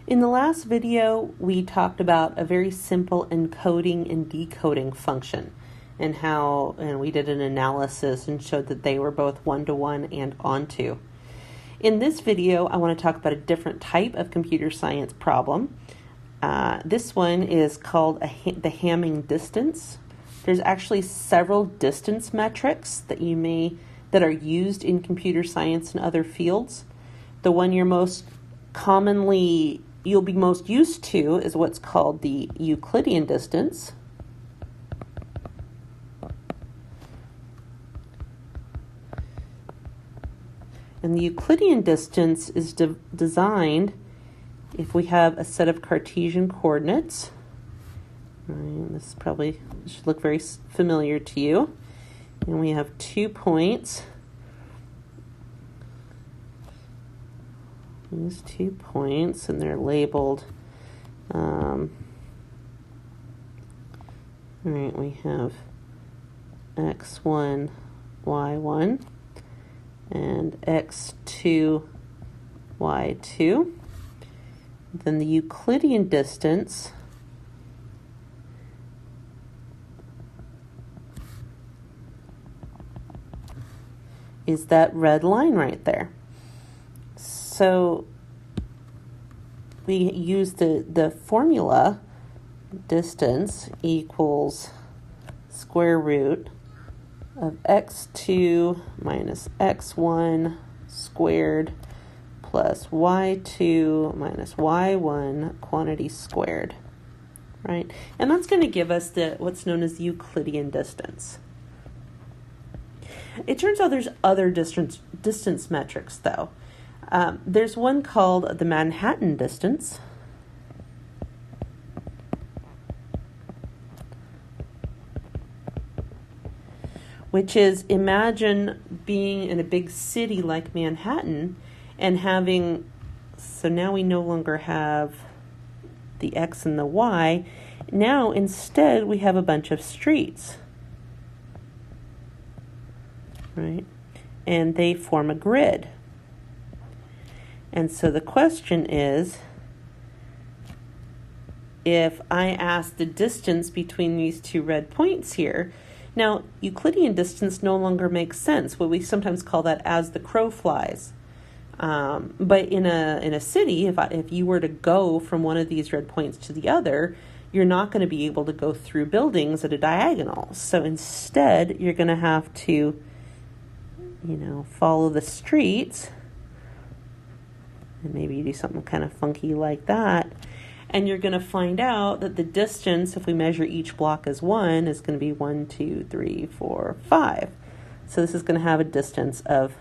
In the last video, we talked about a very simple encoding and decoding function and we did an analysis and showed that they were both one-to-one and onto. In this video, I want to talk about a different type of computer science problem. This one is called the Hamming distance. There's actually several distance metrics that are used in computer science and other fields. The one you'll be most used to is what's called the Euclidean distance. And the Euclidean distance is designed if we have a set of Cartesian coordinates. Right, this should look very familiar to you. And we have 2 points. These 2 points, and they're labeled. All right, we have x1, y1, and x2, y2. Then the Euclidean distance is that red line right there. So we use the formula distance equals square root of x2 minus x1 squared plus y2 minus y1 quantity squared, right? And that's going to give us what's known as the Euclidean distance. It turns out there's other distance metrics, though. There's one called the Manhattan distance, which is, imagine being in a big city like Manhattan and so now we no longer have the X and the Y. Now instead we have a bunch of streets, right? And they form a grid. And so the question is, if I ask the distance between these 2 red points here, now Euclidean distance no longer makes sense. What we sometimes call that as the crow flies. But in a city, if you were to go from one of these red points to the other, you're not going to be able to go through buildings at a diagonal. So instead, you're going to have to, follow the streets. And maybe you do something kind of funky like that. And you're going to find out that the distance, if we measure each block as 1, is going to be 1, 2, 3, 4, 5. So this is going to have a distance of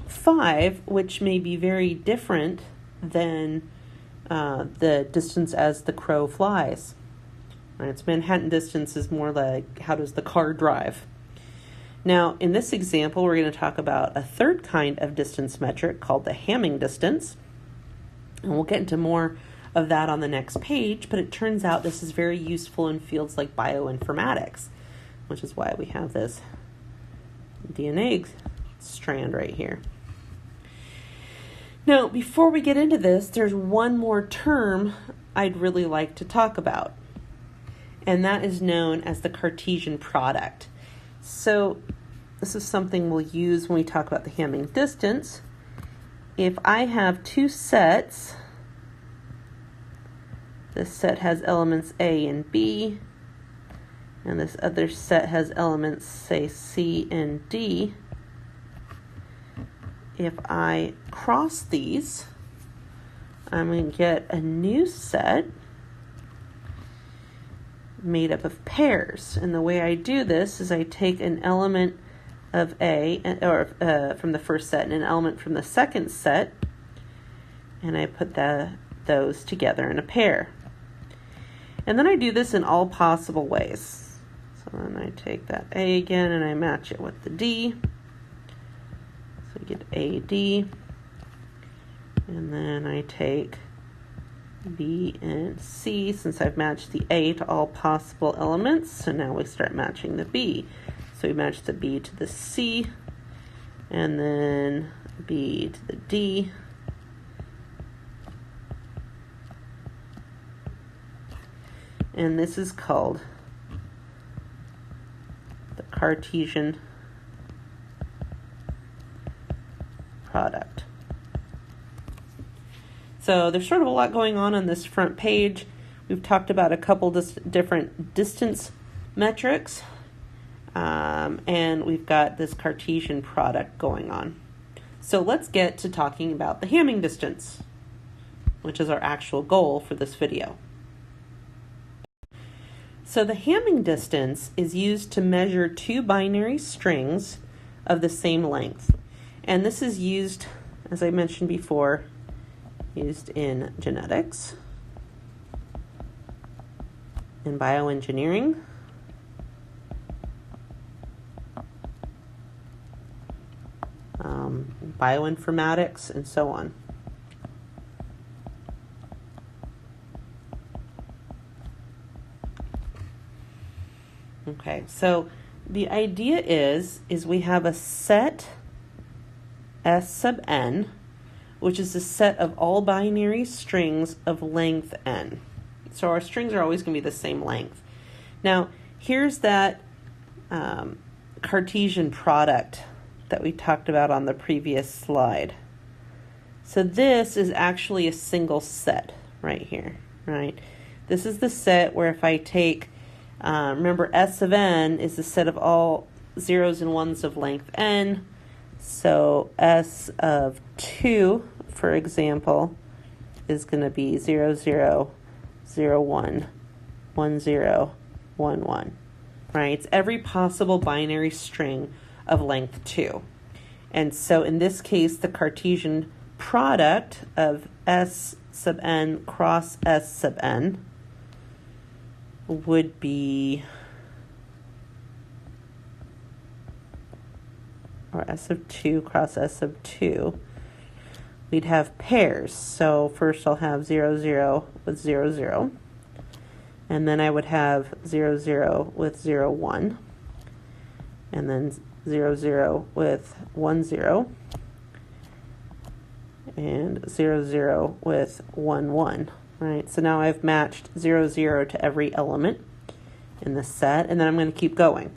5, which may be very different than the distance as the crow flies. Right? Its Manhattan distance is more like, how does the car drive? Now, in this example, we're going to talk about a third kind of distance metric called the Hamming distance. And we'll get into more of that on the next page, but it turns out this is very useful in fields like bioinformatics, which is why we have this DNA strand right here. Now, before we get into this, there's one more term I'd really like to talk about, and that is known as the Cartesian product. So this is something we'll use when we talk about the Hamming distance. If I have 2 sets, this set has elements A and B, and this other set has elements, say, C and D. If I cross these, I'm going to get a new set made up of pairs. And the way I do this is I take an element of A, from the first set, and an element from the second set, and I put those together in a pair. And then I do this in all possible ways. So then I take that A again and I match it with the D. So we get AD. And then I take B and C, since I've matched the A to all possible elements. So now we start matching the B. So we match the B to the C, and then B to the D, and this is called the Cartesian product. So there's sort of a lot going on this front page. We've talked about a couple different distance metrics, and we've got this Cartesian product going on. So let's get to talking about the Hamming distance, which is our actual goal for this video. So the Hamming distance is used to measure two binary strings of the same length. And this is used, as I mentioned before, used in genetics, in bioengineering, bioinformatics, and so on. Okay, so the idea is we have a set S sub n, which is a set of all binary strings of length n. So our strings are always going to be the same length. Now, here's that Cartesian product that we talked about on the previous slide. So this is actually a single set right here, right? This is the set where if I take, remember S of n is the set of all zeros and ones of length n. So S of 2, for example, is going to be 0, 0, 0, 1, 1, 0, 1, 1, right? It's every possible binary string of length 2. And so in this case, the Cartesian product of S sub n cross S sub n would be, or S of 2 cross S of 2, we'd have pairs. So first I'll have 0, 0 with 0, 0. And then I would have 0, 0 with 0, 1. And then 0, 0 with 1, 0. And 0, 0 with 1, 1. Right? So now I've matched 0, 0 to every element in the set. And then I'm going to keep going.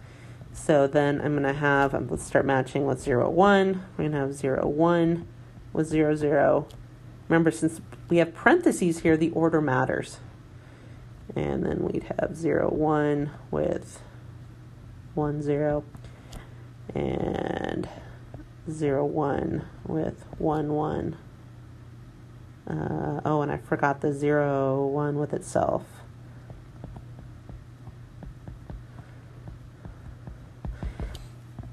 So then I'm going to have, let's start matching with 0, 1. We're going to have 0, 1 with 0, 0. Remember, since we have parentheses here, the order matters. And then we'd have 0, 1 with 1, 0. And 0, 1 with 1, 1. Oh, and I forgot the 0, 1 with itself.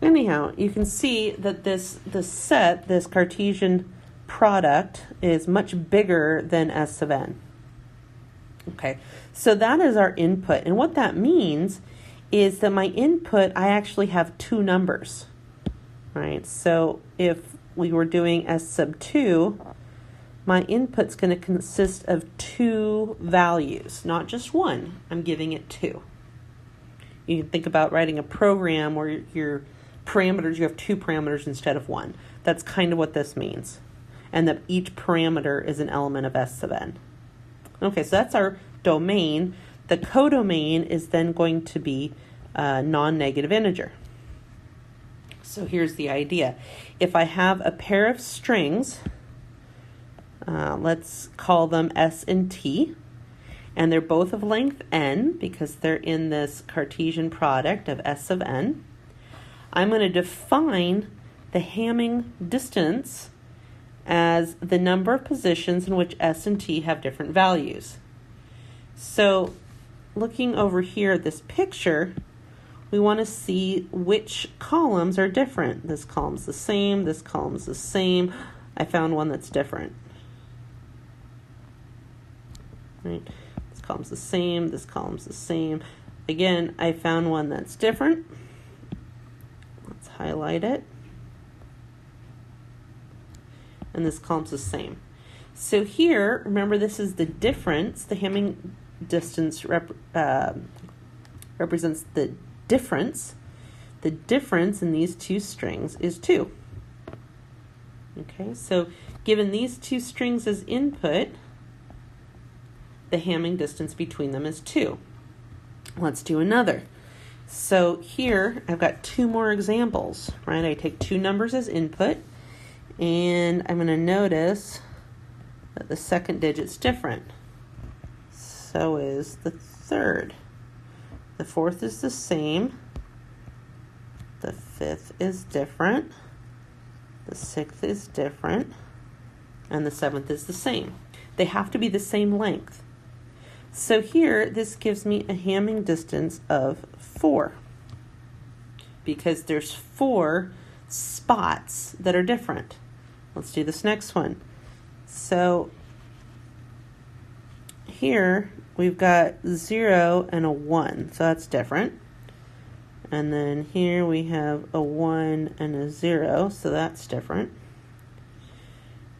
Anyhow, you can see that this set, this Cartesian product, is much bigger than S sub n. Okay, so that is our input. And what that means is that my input, I actually have two numbers, right? So if we were doing S sub 2, my input's going to consist of two values, not just one. I'm giving it two. You can think about writing a program where your parameters, you have two parameters instead of one. That's kind of what this means. And that each parameter is an element of S sub n. Okay, so that's our domain. The codomain is then going to be a non-negative integer. So here's the idea. If I have a pair of strings, let's call them S and T, and they're both of length n because they're in this Cartesian product of S of n, I'm going to define the Hamming distance as the number of positions in which S and T have different values. So looking over here at this picture, we want to see which columns are different. This column's the same, this column's the same. I found one that's different. Right? This column's the same, this column's the same. Again, I found one that's different. Let's highlight it. And this column's the same. So here, remember, this is the difference. The Hamming distance represents the difference. The difference in these two strings is 2. Okay, so given these two strings as input, the Hamming distance between them is 2. Let's do another. So here I've got two more examples, right? I take two numbers as input, and I'm going to notice that the second digit's different. So is the third. The fourth is the same. The fifth is different. The sixth is different. And the seventh is the same. They have to be the same length. So here, this gives me a Hamming distance of 4. Because there's 4 spots that are different. Let's do this next one. So here, we've got 0 and a 1. So that's different. And then here we have a 1 and a 0. So that's different.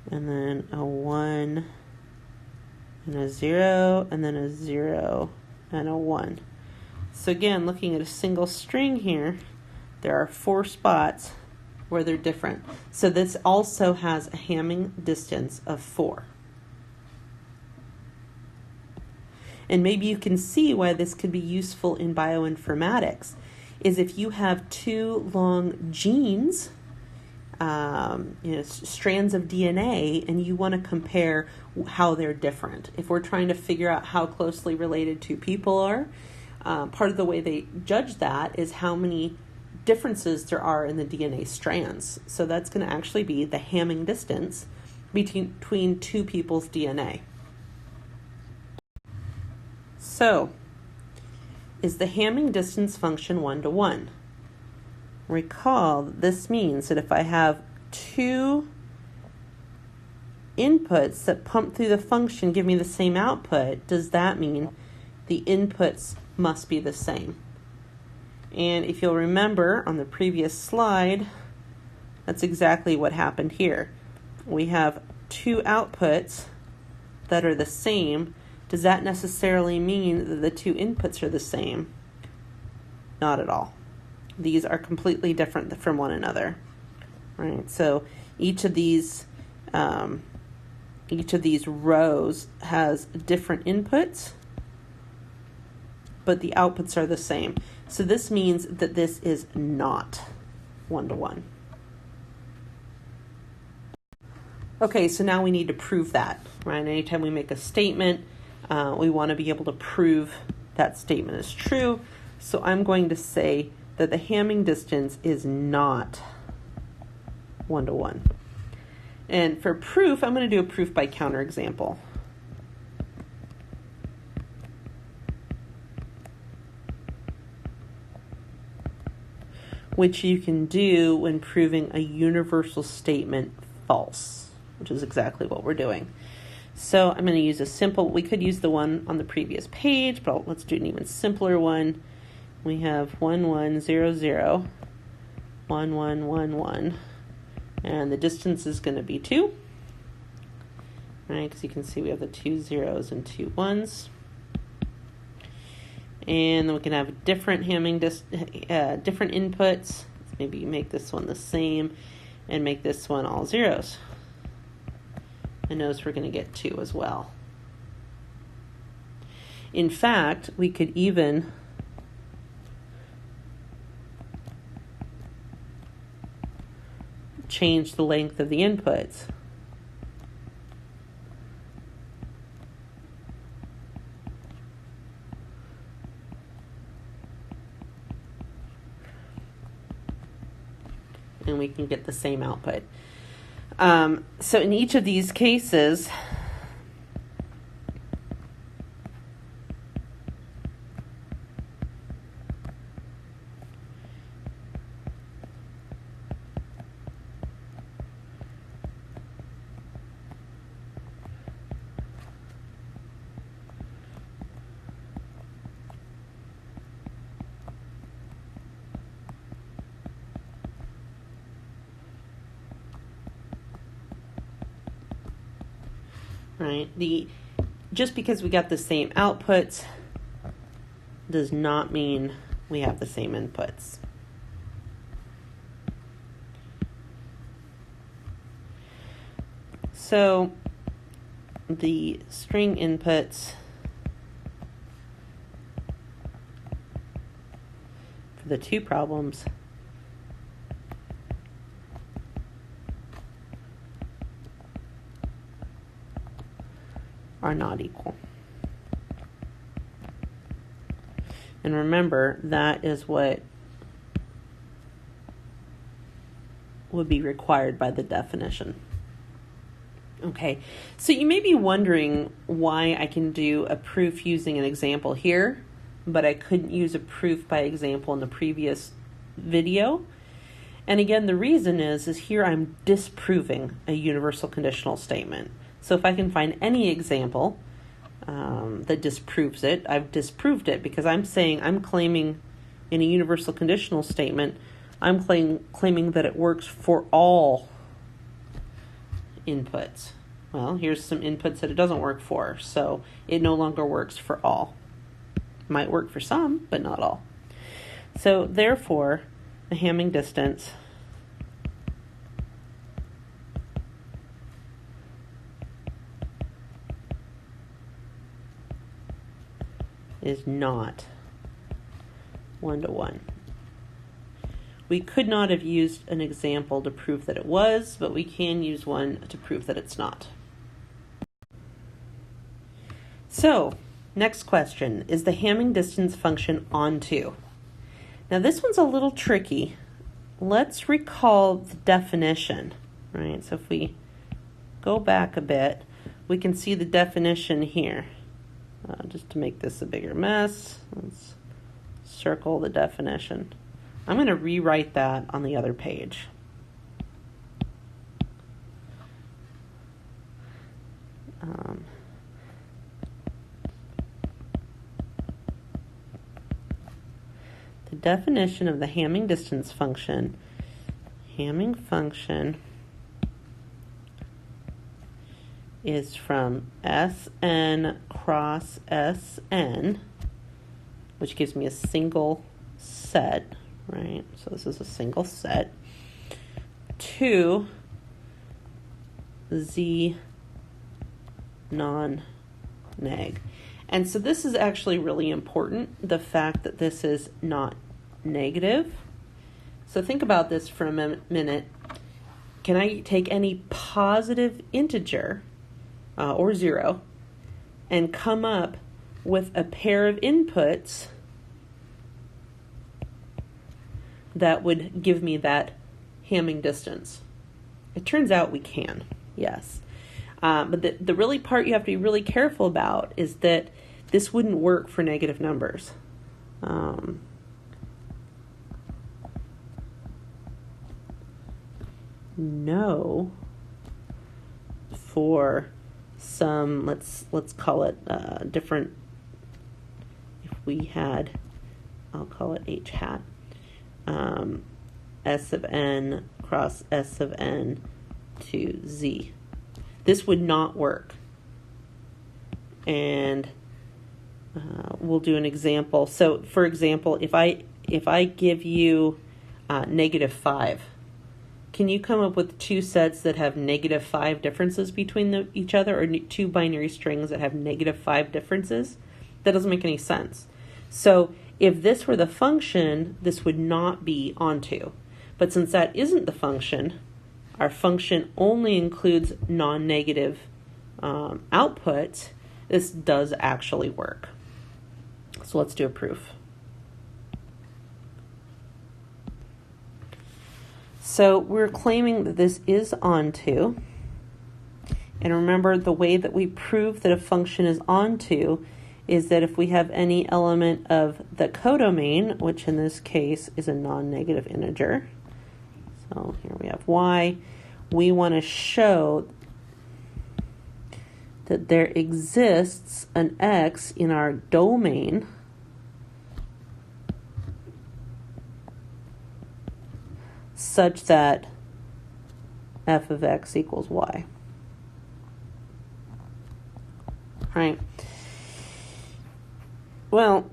And then a 1 and a 0, and then a 0 and a 1. So again, looking at a single string here, there are 4 spots where they're different. So this also has a Hamming distance of 4. And maybe you can see why this could be useful in bioinformatics, is if you have 2 long genes, strands of DNA, and you want to compare how they're different. If we're trying to figure out how closely related 2 people are, part of the way they judge that is how many differences there are in the DNA strands. So that's going to actually be the Hamming distance between 2 people's DNA. So, is the Hamming distance function 1-to-1? Recall, this means that if I have 2 inputs that pump through the function give me the same output, does that mean the inputs must be the same? And if you'll remember on the previous slide, that's exactly what happened here. We have 2 outputs that are the same. Does that necessarily mean that the 2 inputs are the same? Not at all. These are completely different from one another, right? So each of these rows has different inputs, but the outputs are the same. So this means that this is not 1-to-1. Okay, so now we need to prove that, right? Anytime we make a statement, we want to be able to prove that statement is true. So I'm going to say that the Hamming distance is not 1-to-1. And for proof, I'm going to do a proof by counterexample. Which you can do when proving a universal statement false, which is exactly what we're doing. So I'm going to use a simple, we could use the one on the previous page, but let's do an even simpler one. We have 1, 1, 0, 0, 1, 1, 1, 1, and the distance is going to be 2, right? Because you can see we have the 2 zeros and 2 1s. And then we can have different Hamming, different inputs. Maybe make this one the same and make this one all zeros. And notice we're going to get 2 as well. In fact, we could even change the length of the inputs. And we can get the same output. So in each of these cases, right? Just because we got the same outputs does not mean we have the same inputs. So the string inputs the two problems are not equal. And remember, that is what would be required by the definition. Okay, so you may be wondering why I can do a proof using an example here, but I couldn't use a proof by example in the previous video. And again, the reason is here I'm disproving a universal conditional statement. So if I can find any example that disproves it, I've disproved it, because I'm claiming in a universal conditional statement, I'm claiming that it works for all inputs. Well, here's some inputs that it doesn't work for, so it no longer works for all. Might work for some, but not all. So therefore, the Hamming distance is not 1-to-1. We could not have used an example to prove that it was, but we can use one to prove that it's not. So, next question, is the Hamming distance function onto? Now this one's a little tricky. Let's recall the definition, right? So if we go back a bit, we can see the definition here. Just to make this a bigger mess, let's circle the definition. I'm going to rewrite that on the other page. The definition of the Hamming distance function, Hamming function is from Sn cross Sn, which gives me a single set, right? So this is a single set, to Z non-neg. And so this is actually really important, the fact that this is not negative. So think about this for a minute. Can I take any positive integer or 0 and come up with a pair of inputs that would give me that Hamming distance? It turns out we can, yes. But the really part you have to be really careful about is that this wouldn't work for negative numbers. No, for some, let's call it different. If we had, I'll call it H hat, S of n cross S of n to Z. This would not work. And we'll do an example. So for example, if I give you -5, can you come up with two sets that have -5 differences between each other, or two binary strings that have -5 differences? That doesn't make any sense. So if this were the function, this would not be onto. But since that isn't the function, our function only includes non-negative outputs, this does actually work. So let's do a proof. So we're claiming that this is onto. And remember, the way that we prove that a function is onto is that if we have any element of the codomain, which in this case is a non-negative integer. So here we have y. We want to show that there exists an x in our domain such that f of x equals y. Right. Well,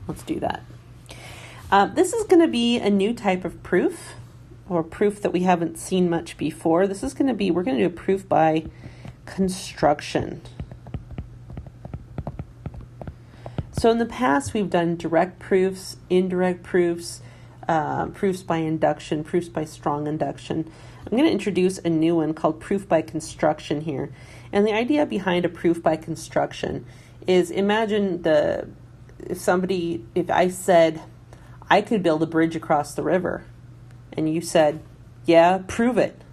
let's do that. This is going to be a new type of proof, or proof that we haven't seen much before. This is going to be, we're going to do a proof by construction. So in the past, we've done direct proofs, indirect proofs, proofs by induction, proofs by strong induction. I'm going to introduce a new one called proof by construction here. And the idea behind a proof by construction is, imagine if I said I could build a bridge across the river, and you said, yeah, prove it.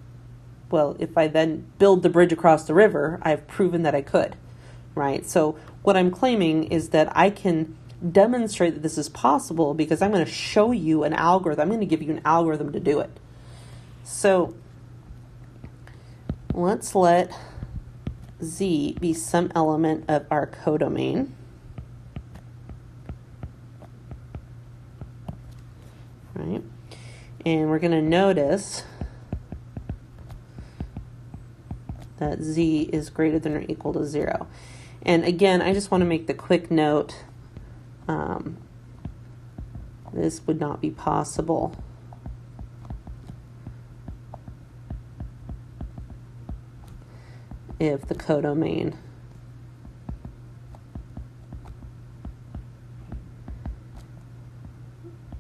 Well, if I then build the bridge across the river, I've proven that I could, right? So what I'm claiming is that I can demonstrate that this is possible because I'm going to show you an algorithm. I'm going to give you an algorithm to do it. So let's let Z be some element of our codomain. Right? And we're going to notice that Z is greater than or equal to 0. And again, I just want to make the quick note, this would not be possible if the codomain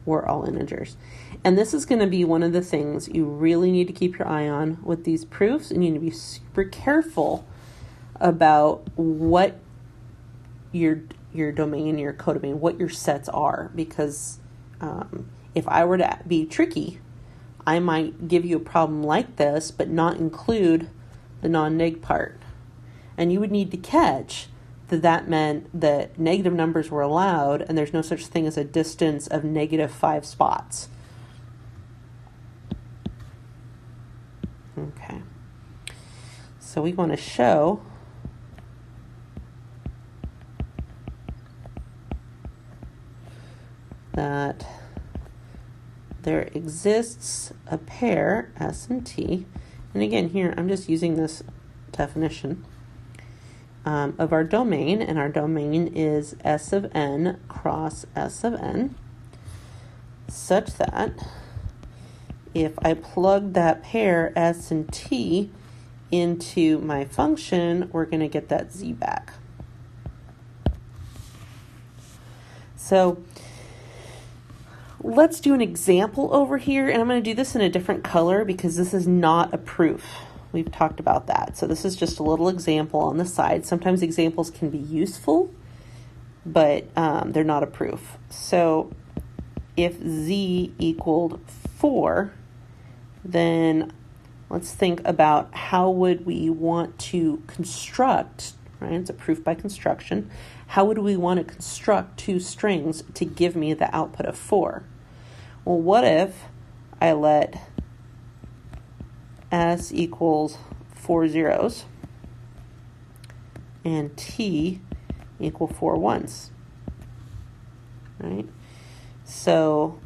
were all integers. And this is going to be one of the things you really need to keep your eye on with these proofs, and you need to be super careful about what your domain, your codomain, what your sets are, because if I were to be tricky, I might give you a problem like this, but not include the non-neg part. And you would need to catch that meant that negative numbers were allowed, and there's no such thing as a distance of -5 spots. Okay. So we want to show that there exists a pair, S and T, and again here I'm just using this definition of our domain, and our domain is S of n cross S of n, such that if I plug that pair S and T into my function, we're going to get that Z back. So let's do an example over here, and I'm going to do this in a different color because this is not a proof. We've talked about that. So this is just a little example on the side. Sometimes examples can be useful, but they're not a proof. So if Z equaled 4, then let's think about how would we want to construct, right? It's a proof by construction. How would we want to construct two strings to give me the output of 4? Well, what if I let S equals 4 zeros and T equal 4 ones, right? So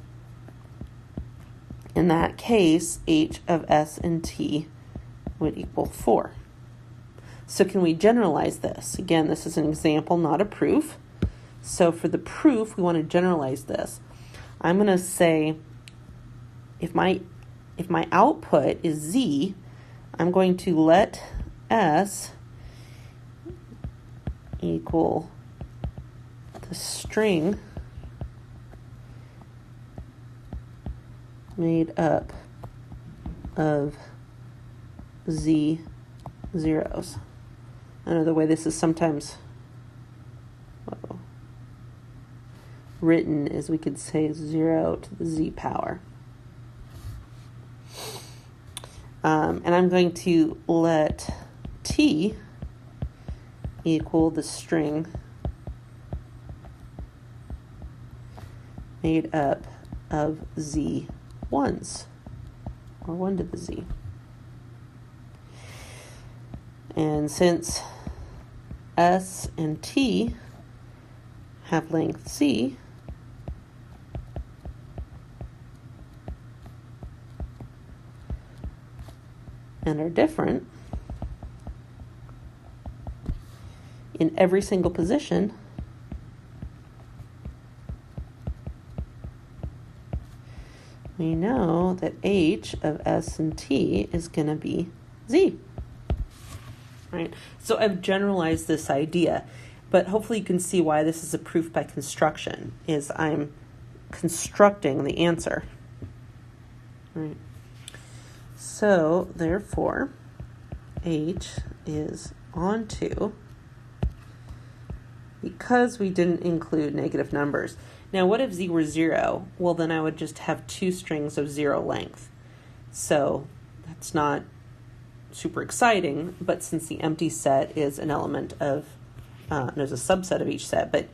in that case, H of S and T would equal 4. So can we generalize this? Again, this is an example, not a proof. So for the proof, we want to generalize this. I'm going to say if my output is Z, I'm going to let S equal the string made up of Z zeros. Another way this is sometimes written is we could say 0 to the Z power. And I'm going to let T equal the string made up of Z ones, or 1 to the Z. And since S and T have length C, and are different in every single position, we know that H of S and T is going to be Z. Right? So I've generalized this idea. But hopefully you can see why this is a proof by construction, is I'm constructing the answer. Right. So, therefore, H is onto, because we didn't include negative numbers. Now, what if Z were 0? Well, then I would just have 2 strings of 0 length. So, that's not super exciting, but since the empty set is an element of, there's a subset of each set, but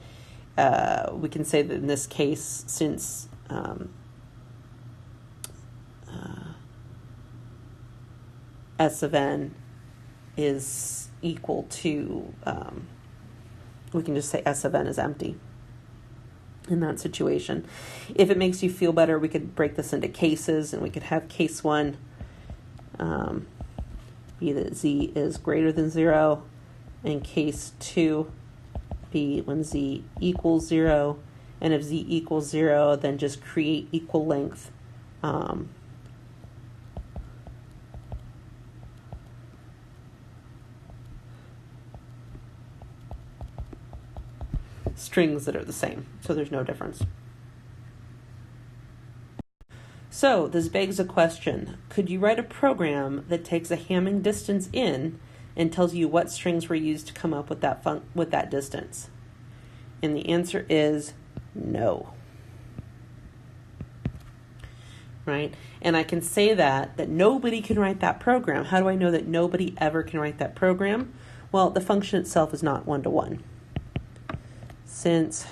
we can say that in this case, since S of n is equal to, we can just say S of n is empty in that situation. If it makes you feel better, we could break this into cases, and we could have case 1 be that Z is greater than 0, and case 2 be when Z equals 0, and if Z equals 0, then just create equal length strings that are the same, so there's no difference. So this begs a question. Could you write a program that takes a Hamming distance in and tells you what strings were used to come up with that distance? And the answer is no. Right? And I can say that nobody can write that program. How do I know that nobody ever can write that program? Well, the function itself is not one-to-one. Since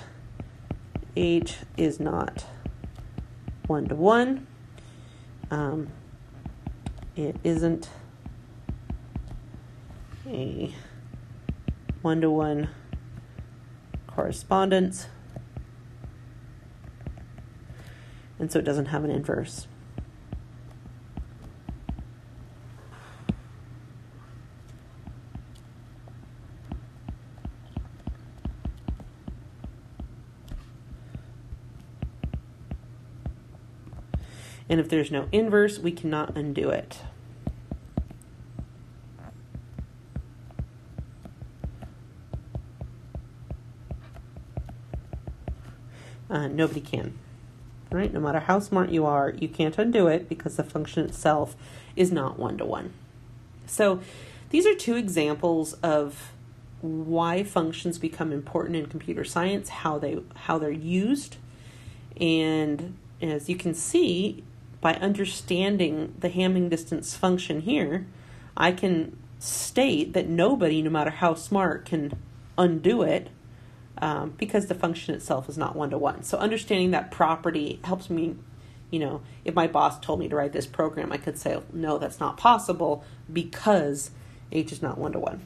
H is not one-to-one, it isn't a one-to-one correspondence, and so it doesn't have an inverse. And if there's no inverse, we cannot undo it. Nobody can. Right? No matter how smart you are, you can't undo it because the function itself is not one-to-one. So these are 2 examples of why functions become important in computer science, how they're used. And as you can see, by understanding the Hamming distance function here, I can state that nobody, no matter how smart, can undo it because the function itself is not one-to-one. So understanding that property helps me, if my boss told me to write this program, I could say, no, that's not possible because H is not one-to-one.